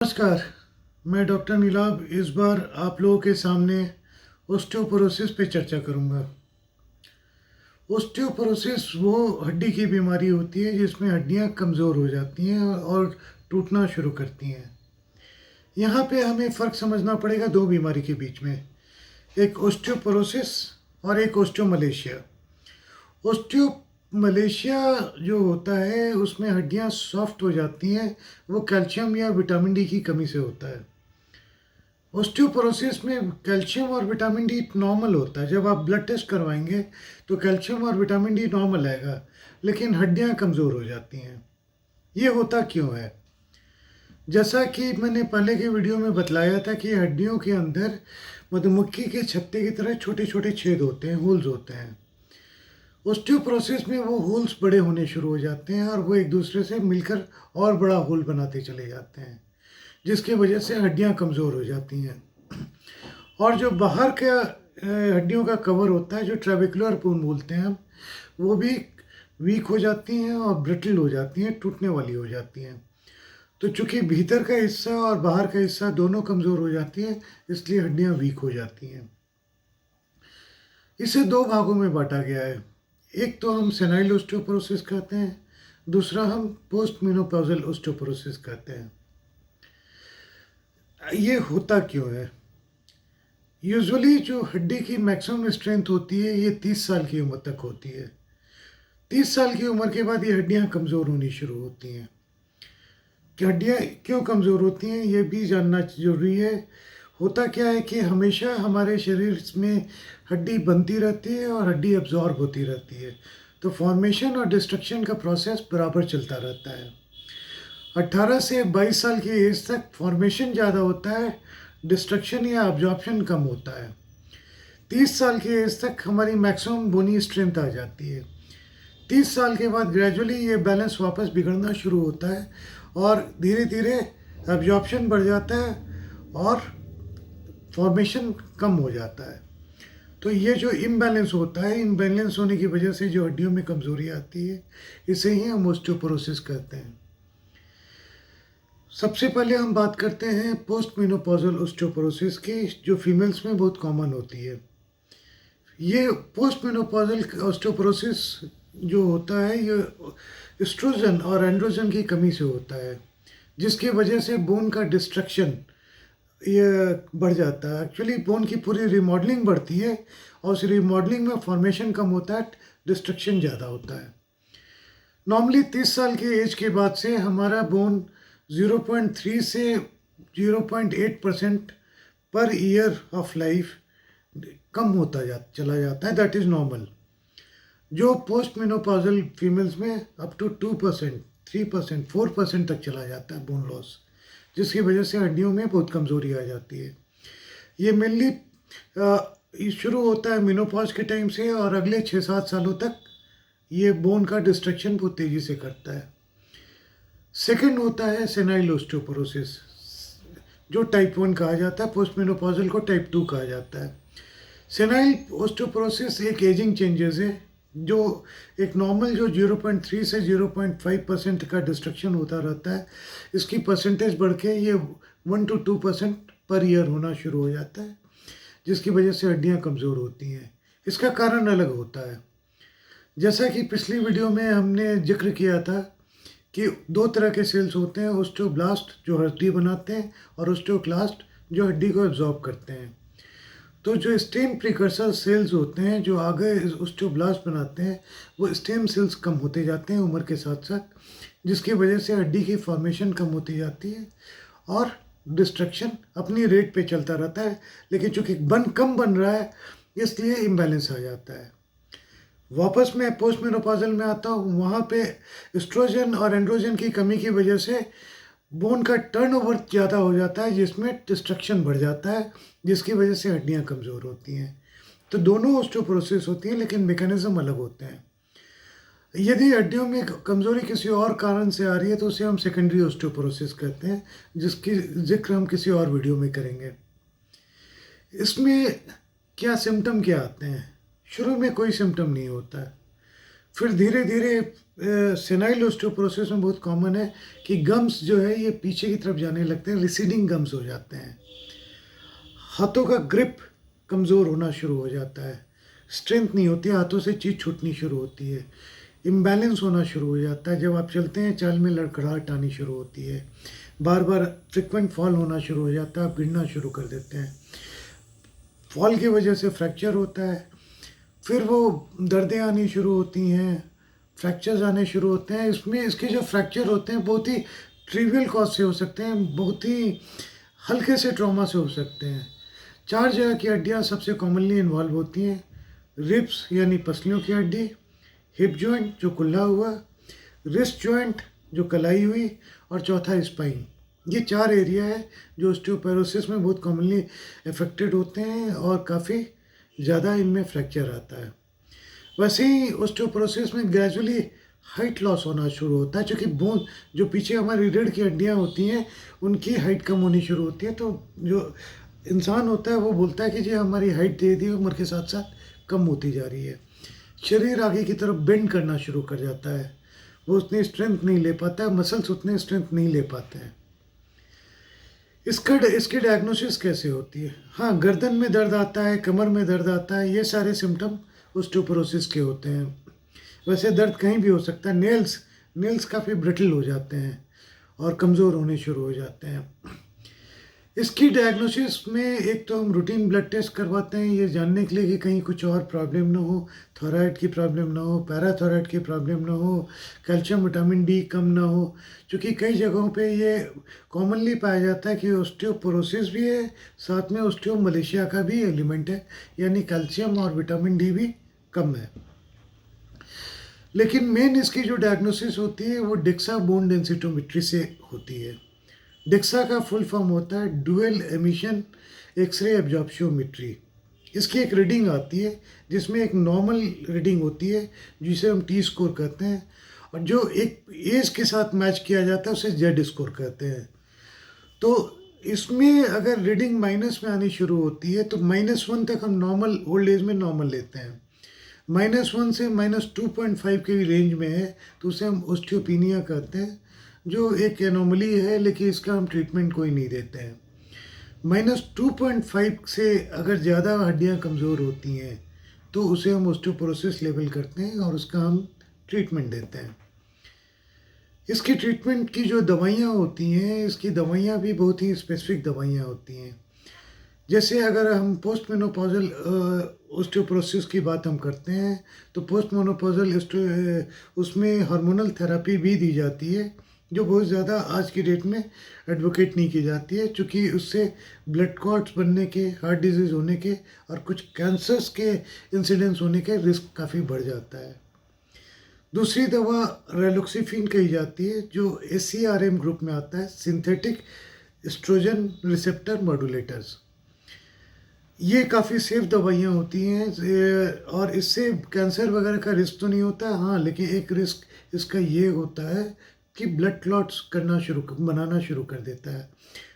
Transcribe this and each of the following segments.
नमस्कार। मैं डॉक्टर नीलाभ इस बार आप लोगों के सामने ओस्टियोपोरोसिस पे चर्चा करूंगा। ओस्टियोपोरोसिस वो हड्डी की बीमारी होती है जिसमें हड्डियां कमज़ोर हो जाती हैं और टूटना शुरू करती हैं। यहाँ पे हमें फ़र्क समझना पड़ेगा दो बीमारी के बीच में, एक ओस्टियोपोरोसिस और एक ओस्टियोमलेशिया। ओस्टियोमलेशिया जो होता है उसमें हड्डियां सॉफ्ट हो जाती हैं, वो कैल्शियम या विटामिन डी की कमी से होता है। ओस्टियोपोरोसिस में कैल्शियम और विटामिन डी नॉर्मल होता है। जब आप ब्लड टेस्ट करवाएंगे तो कैल्शियम और विटामिन डी नॉर्मल आएगा, लेकिन हड्डियां कमज़ोर हो जाती हैं। ये होता क्यों है? जैसा कि मैंने पहले के वीडियो में बतलाया था कि हड्डियों के अंदर मधुमक्खी के छत्ते की तरह छोटे छोटे छेद होते हैं, होल्स होते हैं। ओस्टियोपोरोसिस में वो होल्स बड़े होने शुरू हो जाते हैं और वो एक दूसरे से मिलकर और बड़ा होल बनाते चले जाते हैं, जिसकी वजह से हड्डियां कमज़ोर हो जाती हैं। और जो बाहर के हड्डियों का कवर होता है, जो ट्रेबेकुलर बोन बोलते हैं हम, वो भी वीक हो जाती हैं और ब्रिटल हो जाती हैं, टूटने वाली हो जाती हैं। तो चूंकि भीतर का हिस्सा और बाहर का हिस्सा दोनों कमज़ोर हो जाती हैं, इसलिए हड्डियां वीक हो जाती हैं। इसे दो भागों में बांटा गया है। एक तो हम सेनाइल ओस्टियोपोरोसिस कहते हैं, दूसरा हम पोस्ट मेनोपॉजल ओस्टियोपोरोसिस कहते हैं। ये होता क्यों है? यूजुअली जो हड्डी की मैक्सिमम स्ट्रेंथ होती है ये 30 साल की उम्र तक होती है। 30 साल की उम्र के बाद ये हड्डियां कमज़ोर होनी शुरू होती हैं। कि हड्डियां क्यों कमज़ोर होती हैं ये भी जानना जरूरी है। होता क्या है कि हमेशा हमारे शरीर में हड्डी बनती रहती है और हड्डी एब्जॉर्ब होती रहती है, तो फॉर्मेशन और डिस्ट्रक्शन का प्रोसेस बराबर चलता रहता है। 18 से 22 साल की एज तक फॉर्मेशन ज़्यादा होता है, डिस्ट्रक्शन या अब्जॉर्प्शन कम होता है। 30 साल की एज तक हमारी मैक्सिमम बोनी स्ट्रेंथ आ जाती है। 30 साल के बाद ग्रेजुअली ये बैलेंस वापस बिगड़ना शुरू होता है और धीरे धीरे एब्जॉर्प्शन बढ़ जाता है और फॉर्मेशन कम हो जाता है। तो ये जो इम्बैलेंस होता है, इम्बैलेंस होने की वजह से जो हड्डियों में कमज़ोरी आती है, इसे ही हम ओस्टियोपोरोसिस कहते हैं। सबसे पहले हम बात करते हैं पोस्ट मेनोपॉजल ओस्टियोपोरोसिस की, जो फीमेल्स में बहुत कॉमन होती है। ये पोस्ट मेनोपॉजल ओस्टियोपोरोसिस जो होता है ये एस्ट्रोजन और एंड्रोजन की कमी से होता है, जिसकी वजह से बोन का डिस्ट्रक्शन ये बढ़ जाता है। एक्चुअली बोन की पूरी रिमॉडलिंग बढ़ती है और उस रिमॉडलिंग में फॉर्मेशन कम होता है, डिस्ट्रक्शन ज़्यादा होता है। नॉर्मली 30 साल की एज के बाद से हमारा बोन 0.3 से 0.8% पर ईयर ऑफ लाइफ कम होता चला जाता है। That is normal. जो पोस्ट मेनोपॉजल फीमेल्स में अप टू 2%, 3%, 4% तक चला जाता है बोन लॉस, जिसकी वजह से हड्डियों में बहुत कमज़ोरी आ जाती है। ये मेनली शुरू होता है मेनोपॉज के टाइम से और अगले 6-7 सालों तक ये बोन का डिस्ट्रक्शन बहुत तेज़ी से करता है। सेकंड होता है सेनाइल ओस्टियोपोरोसिस, जो टाइप 1 कहा जाता है। पोस्ट मेनोपॉजल को टाइप 2 कहा जाता है। सेनाइल ओस्टियोपोरोसिस एक एजिंग चेंजेस है, जो एक नॉर्मल जो 0.3 से 0.5% का डिस्ट्रक्शन होता रहता है, इसकी परसेंटेज बढ़ के ये 1 to 2% पर ईयर होना शुरू हो जाता है, जिसकी वजह से हड्डियां कमज़ोर होती हैं। इसका कारण अलग होता है। जैसा कि पिछली वीडियो में हमने जिक्र किया था कि दो तरह के सेल्स होते हैं, ओस्टियोब्लास्ट जो हड्डी बनाते हैं और ओस्टियोक्लास्ट जो हड्डी को एब्जॉर्ब करते हैं। तो जो स्टेम प्रिकर्सर सेल्स होते हैं जो आगे ओस्टियोब्लास्ट बनाते हैं, वो स्टेम सेल्स कम होते जाते हैं उम्र के साथ साथ, जिसकी वजह से हड्डी की फॉर्मेशन कम होती जाती है और डिस्ट्रक्शन अपनी रेट पे चलता रहता है। लेकिन चूँकि कम बन रहा है, इसलिए इम्बैलेंस आ जाता है। वापस मैं पोस्ट मेनोपॉजल में आता हूँ। वहाँ पे एस्ट्रोजन और एंड्रोजन की कमी की वजह से बोन का टर्नओवर ज़्यादा हो जाता है, जिसमें डिस्ट्रक्शन बढ़ जाता है, जिसकी वजह से हड्डियाँ कमज़ोर होती हैं। तो दोनों ओस्टियोपोरोसिस होती हैं, लेकिन मैकेनिज्म अलग होते हैं। यदि हड्डियों में कमज़ोरी किसी और कारण से आ रही है तो उसे हम सेकेंडरी ओस्टियोपोरोसिस कहते हैं, जिसकी जिक्र हम किसी और वीडियो में करेंगे। इसमें क्या सिम्टम क्या आते हैं? शुरू में कोई सिम्टम नहीं होता है। फिर धीरे धीरे सेनाइल ओस्टियोपोरोसिस में बहुत कॉमन है कि गम्स जो है ये पीछे की तरफ जाने लगते हैं, रिसीडिंग गम्स हो जाते हैं। हाथों का ग्रिप कमज़ोर होना शुरू हो जाता है, स्ट्रेंथ नहीं होती, हाथों से चीज़ छूटनी शुरू होती है, इम्बैलेंस होना शुरू हो जाता है। जब आप चलते हैं चाल में लड़खड़ाहट आनी शुरू होती है, बार बार फ्रिक्वेंट फॉल होना शुरू हो जाता है, आप गिरना शुरू कर देते हैं, फॉल की वजह से फ्रैक्चर होता है, फिर वो दर्दें आनी शुरू होती हैं, फ्रैक्चर्स आने शुरू होते हैं। इसमें इसके जो फ्रैक्चर होते हैं बहुत ही ट्रिवियल कॉज से हो सकते हैं, बहुत ही हल्के से ट्रॉमा से हो सकते हैं। 4 जगह की हड्डियाँ सबसे कॉमनली इन्वॉल्व होती हैं, रिब्स यानी पसलियों की हड्डी, हिप जॉइंट जो कुल्ला हुआ, रिस्ट जॉइंट जो कलाई हुई, और चौथा स्पाइन। ये 4 एरिया है जो ऑस्टियोपोरोसिस में बहुत कॉमनली अफेक्टेड होते हैं और काफ़ी ज़्यादा इनमें फ्रैक्चर आता है। वैसे ही ऑस्टियोपोरोसिस में ग्रेजुअली हाइट लॉस होना शुरू होता है, क्योंकि बोन जो पीछे हमारी रीढ़ की हड्डियाँ होती हैं उनकी हाइट कम होनी शुरू होती है। तो जो इंसान होता है वो बोलता है कि जी हमारी हाइट धीरे धीरे उम्र के साथ साथ कम होती जा रही है। शरीर आगे की तरफ बेंड करना शुरू कर जाता है, वो उतनी स्ट्रेंथ नहीं ले पाता है, मसल्स उतने स्ट्रेंथ नहीं ले पाते हैं। इसकी डायग्नोसिस कैसे होती है? हाँ, गर्दन में दर्द आता है, कमर में दर्द आता है, ये सारे सिम्टम ऑस्टियोपोरोसिस के होते हैं। वैसे दर्द कहीं भी हो सकता है। नेल्स काफ़ी ब्रिटल हो जाते हैं और कमज़ोर होने शुरू हो जाते हैं। इसकी डायग्नोसिस में एक तो हम रूटीन ब्लड टेस्ट करवाते हैं ये जानने के लिए कि कहीं कुछ और प्रॉब्लम ना हो, थायराइड की प्रॉब्लम ना हो, पैराथायराइड की प्रॉब्लम ना हो, कैल्शियम विटामिन डी कम ना हो, क्योंकि कई जगहों पे ये कॉमनली पाया जाता है कि ऑस्टियोपोरोसिस भी है, साथ में ऑस्टियोमलेशिया का भी एलिमेंट है, यानी कैल्शियम और विटामिन डी भी कम है। लेकिन मेन इसकी जो डायग्नोसिस होती है वो डिक्सा बोन डेंसिटोमेट्री से होती है। डिक्सा का फुल फॉर्म होता है डुअल एमिशन एक्सरे एब्जॉर्प्शियोमेट्री। इसकी एक रीडिंग आती है जिसमें एक नॉर्मल रीडिंग होती है जिसे हम टी स्कोर कहते हैं, और जो एक एज के साथ मैच किया जाता है उसे जेड स्कोर कहते हैं। तो इसमें अगर रीडिंग माइनस में आनी शुरू होती है तो -1 तक हम नॉर्मल ओल्ड एज में नॉर्मल लेते हैं, -1 से -2.5 के रेंज में है तो उसे हम ऑस्टियोपिनिया कहते हैं, जो एक एनोमली है, लेकिन इसका हम ट्रीटमेंट कोई नहीं देते हैं। -2.5 से अगर ज़्यादा हड्डियाँ कमज़ोर होती हैं तो उसे हम ऑस्टियोपोरोसिस लेवल करते हैं और उसका हम ट्रीटमेंट देते हैं। इसकी ट्रीटमेंट की जो दवाइयाँ होती हैं, इसकी दवाइयाँ भी बहुत ही स्पेसिफिक दवाइयाँ होती हैं। जैसे अगर हम पोस्ट मेनोपॉजल ऑस्टियोपोरोसिस की बात हम करते हैं तो पोस्ट मेनोपॉजल उसमें हार्मोनल थेरेपी भी दी जाती है, जो बहुत ज़्यादा आज की डेट में एडवोकेट नहीं की जाती है, क्योंकि उससे ब्लड क्लॉट्स बनने के, हार्ट डिजीज़ होने के और कुछ कैंसर्स के इंसिडेंस होने के रिस्क काफ़ी बढ़ जाता है। दूसरी दवा रेलोक्सिफिन कही जाती है, जो एसीआरएम ग्रुप में आता है, सिंथेटिक एस्ट्रोजन रिसेप्टर मॉड्यूलेटर्स। ये काफ़ी सेफ दवाइयाँ होती हैं और इससे कैंसर वगैरह का रिस्क तो नहीं होता, हाँ, लेकिन एक रिस्क इसका ये होता है कि ब्लड क्लॉट्स बनाना शुरू कर देता है।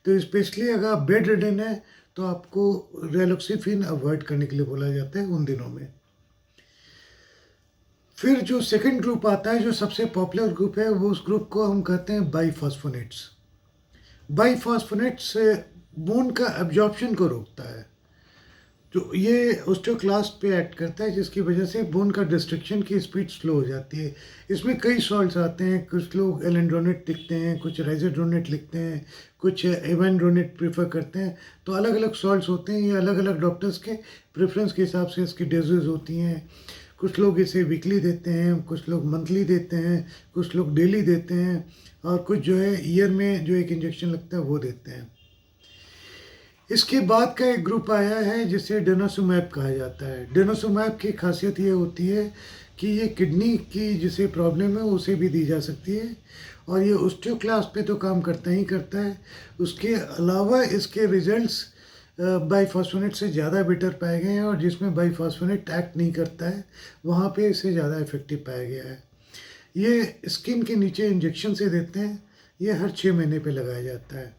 तो स्पेशली अगर आप बेड रिडन है तो आपको रेलोक्सिफिन अवॉइड करने के लिए बोला जाता है उन दिनों में। फिर जो सेकंड ग्रुप आता है, जो सबसे पॉपुलर ग्रुप है, वो उस ग्रुप को हम कहते हैं बाईफॉस्फोनेट्स। बाईफॉस्फोनेट्स बोन का एब्जॉर्प्शन को रोकता है, तो ये ऑस्टियोक्लास्ट पे एक्ट करता है, जिसकी वजह से बोन का डिस्ट्रक्शन की स्पीड स्लो हो जाती है। इसमें कई सॉल्ट्स आते हैं, कुछ लोग एलेंड्रोनेट लिखते हैं, कुछ राइजोड्रोनेट लिखते हैं, कुछ एवेंड्रोनेट प्रेफर करते हैं। तो अलग अलग सॉल्ट्स होते हैं, ये अलग अलग डॉक्टर्स के प्रेफरेंस के हिसाब से इसकी डोजेज होती हैं। कुछ लोग इसे वीकली देते हैं, कुछ लोग मंथली देते हैं, कुछ लोग डेली देते हैं, और कुछ जो है ईयर में जो एक इंजेक्शन लगता है वो देते हैं। इसके बाद का एक ग्रुप आया है जिसे डेनोसुमैब कहा जाता है। डेनोसुमैब की खासियत ये होती है कि ये किडनी की जिसे प्रॉब्लम है उसे भी दी जा सकती है, और ये ऑस्टियोक्लास्ट पे तो काम करता ही करता है। उसके अलावा इसके रिजल्ट्स बाईफॉस्फोनेट से ज़्यादा बेटर पाए गए हैं, और जिसमें बाईफॉस्फोनेट एक्ट नहीं करता है वहाँ पे इसे ज़्यादा इफेक्टिव पाया गया है। ये स्किन के नीचे इंजेक्शन से देते हैं, ये हर 6 महीने पे लगाया जाता है।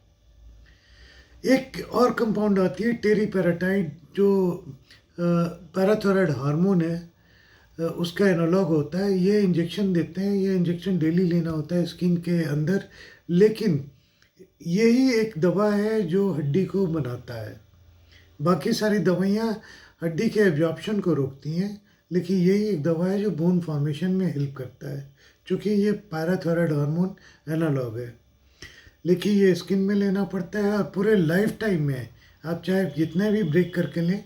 एक और कंपाउंड आती है टेरीपेराटाइड, जो पैराथायराइड हार्मोन है, उसका एनालॉग होता है। ये इंजेक्शन देते हैं, ये इंजेक्शन डेली लेना होता है स्किन के अंदर, लेकिन यही एक दवा है जो हड्डी को बनाता है। बाकी सारी दवाइयाँ हड्डी के एब्जॉर्प्शन को रोकती हैं, लेकिन यही एक दवा है जो बोन फॉर्मेशन में हेल्प करता है, क्योंकि ये पैराथायराइड हार्मोन एनालॉग है। लेकिन ये स्किन में लेना पड़ता है और पूरे लाइफ टाइम में आप चाहे जितने भी ब्रेक करके लें,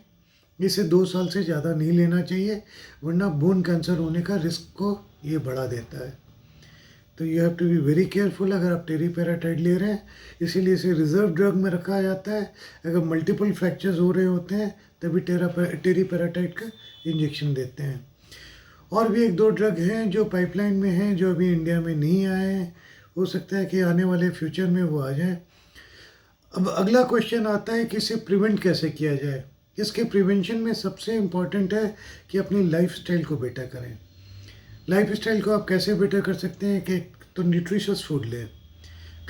इसे 2 साल से ज़्यादा नहीं लेना चाहिए, वरना बोन कैंसर होने का रिस्क को ये बढ़ा देता है। तो you have to be very careful अगर आप टेरीपेराटाइड ले रहे हैं, इसीलिए इसे रिजर्व ड्रग में रखा जाता है। अगर मल्टीपल फ्रैक्चर्स हो रहे होते हैं तभी टेरीपेराटाइड का इंजेक्शन देते हैं। और भी 1-2 ड्रग हैं जो पाइपलाइन में हैं, जो अभी इंडिया में नहीं आए हैं, हो सकता है कि आने वाले फ्यूचर में वो आ जाए। अब अगला क्वेश्चन आता है कि इसे प्रिवेंट कैसे किया जाए। इसके प्रिवेंशन में सबसे इम्पॉर्टेंट है कि अपनी लाइफस्टाइल को बेटर करें। लाइफस्टाइल को आप कैसे बेटर कर सकते हैं कि तो न्यूट्रिशियस फूड लें,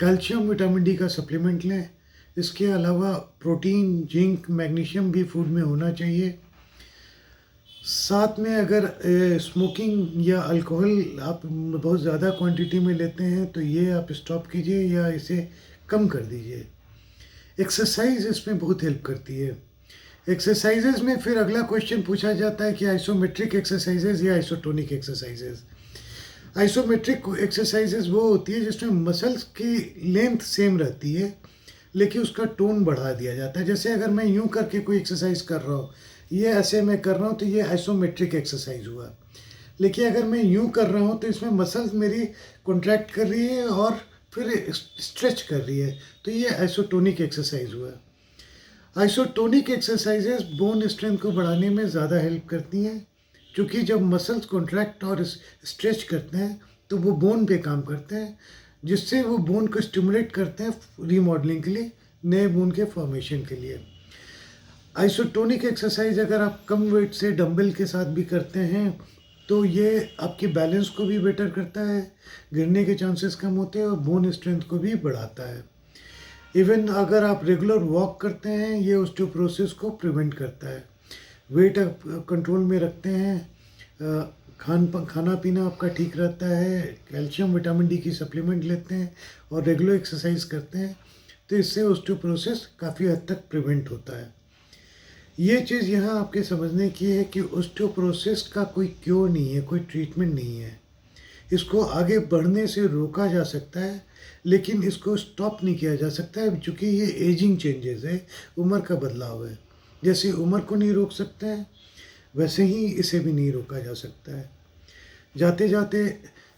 कैल्शियम विटामिन डी का सप्लीमेंट लें, इसके अलावा प्रोटीन, जिंक, मैग्नीशियम भी फूड में होना चाहिए। साथ में अगर स्मोकिंग या अल्कोहल आप बहुत ज़्यादा क्वांटिटी में लेते हैं तो ये आप स्टॉप कीजिए या इसे कम कर दीजिए। एक्सरसाइज इसमें बहुत हेल्प करती है। एक्सरसाइजेज में फिर अगला क्वेश्चन पूछा जाता है कि आइसोमेट्रिक एक्सरसाइजेज या आइसोटोनिक एक्सरसाइजेज। आइसोमेट्रिक एक्सरसाइजेज वो होती है जिसमें मसल्स की लेंथ सेम रहती है, लेकिन उसका टोन बढ़ा दिया जाता है। जैसे अगर मैं यूं करके कोई एक्सरसाइज कर रहा हूँ, ये ऐसे मैं कर रहा हूँ, तो ये आइसोमेट्रिक एक्सरसाइज हुआ। लेकिन अगर मैं यूं कर रहा हूँ तो इसमें मसल्स मेरी कॉन्ट्रैक्ट कर रही है और फिर स्ट्रेच कर रही है, तो ये आइसोटोनिक एक्सरसाइज हुआ। आइसोटोनिक एक्सरसाइजेस बोन स्ट्रेंथ को बढ़ाने में ज़्यादा हेल्प करती हैं, क्योंकि जब मसल्स कॉन्ट्रैक्ट और स्ट्रेच करते हैं तो वो बोन पे काम करते हैं, जिससे वो बोन को स्टिमुलेट करते हैं रीमॉडलिंग के लिए, नए बोन के फॉर्मेशन के लिए। आइसोटोनिक एक्सरसाइज अगर आप कम वेट से डंबल के साथ भी करते हैं तो ये आपकी बैलेंस को भी बेटर करता है, गिरने के चांसेस कम होते हैं और बोन स्ट्रेंथ को भी बढ़ाता है। इवन अगर आप रेगुलर वॉक करते हैं, ये ऑस्टियोपोरोसिस को प्रिवेंट करता है। वेट आप कंट्रोल में रखते हैं, खाना पीना आपका ठीक रहता है, कैल्शियम विटामिन डी की सप्लीमेंट लेते हैं और रेगुलर एक्सरसाइज करते हैं, तो इससे ऑस्टियोपोरोसिस काफ़ी हद तक प्रिवेंट होता है। ये चीज़ यहाँ आपके समझने की है कि ऑस्टियोपोरोसिस का कोई क्योर नहीं है, कोई ट्रीटमेंट नहीं है। इसको आगे बढ़ने से रोका जा सकता है, लेकिन इसको स्टॉप नहीं किया जा सकता है, क्योंकि ये एजिंग चेंजेस है, उम्र का बदलाव है। जैसे उम्र को नहीं रोक सकते हैं, वैसे ही इसे भी नहीं रोका जा सकता है। जाते जाते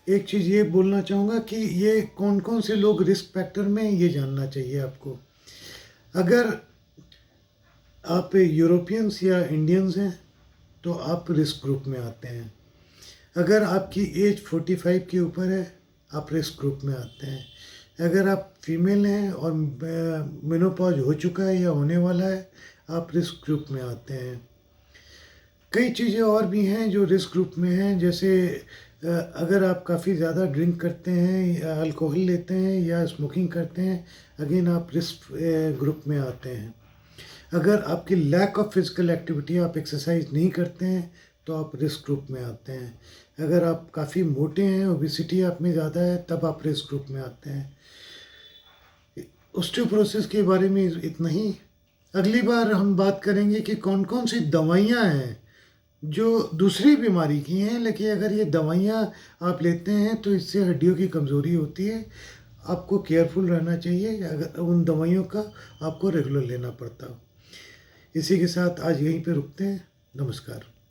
एक चीज़ ये बोलना चाहूँगा कि ये कौन कौन से लोग रिस्क फैक्टर में, ये जानना चाहिए आपको। अगर आप यूरोपियंस या इंडियंस हैं तो आप रिस्क ग्रुप में आते हैं। अगर आपकी एज 45 के ऊपर है, आप रिस्क ग्रुप में आते हैं। अगर आप फीमेल हैं और मेनोपॉज हो चुका है या होने वाला है, आप रिस्क ग्रुप में आते हैं। कई चीज़ें और भी हैं जो रिस्क ग्रुप में हैं, जैसे अगर आप काफ़ी ज़्यादा ड्रिंक करते हैं या अल्कोहल लेते हैं या स्मोकिंग करते हैं, अगेन आप रिस्क ग्रुप में आते हैं। अगर आपकी लैक ऑफ फिजिकल एक्टिविटी, आप एक्सरसाइज नहीं करते हैं, तो आप रिस्क ग्रुप में आते हैं। अगर आप काफ़ी मोटे हैं, ओबेसिटी आप में ज़्यादा है, तब आप रिस्क ग्रुप में आते हैं। ऑस्टियोपोरोसिस के बारे में इतना ही। अगली बार हम बात करेंगे कि कौन कौन सी दवाइयाँ हैं जो दूसरी बीमारी की हैं, लेकिन अगर ये दवाइयाँ आप लेते हैं तो इससे हड्डियों की कमज़ोरी होती है। आपको केयरफुल रहना चाहिए अगर उन दवाइयों का आपको रेगुलर लेना पड़ता हो। इसी के साथ आज यहीं पे रुकते हैं। नमस्कार।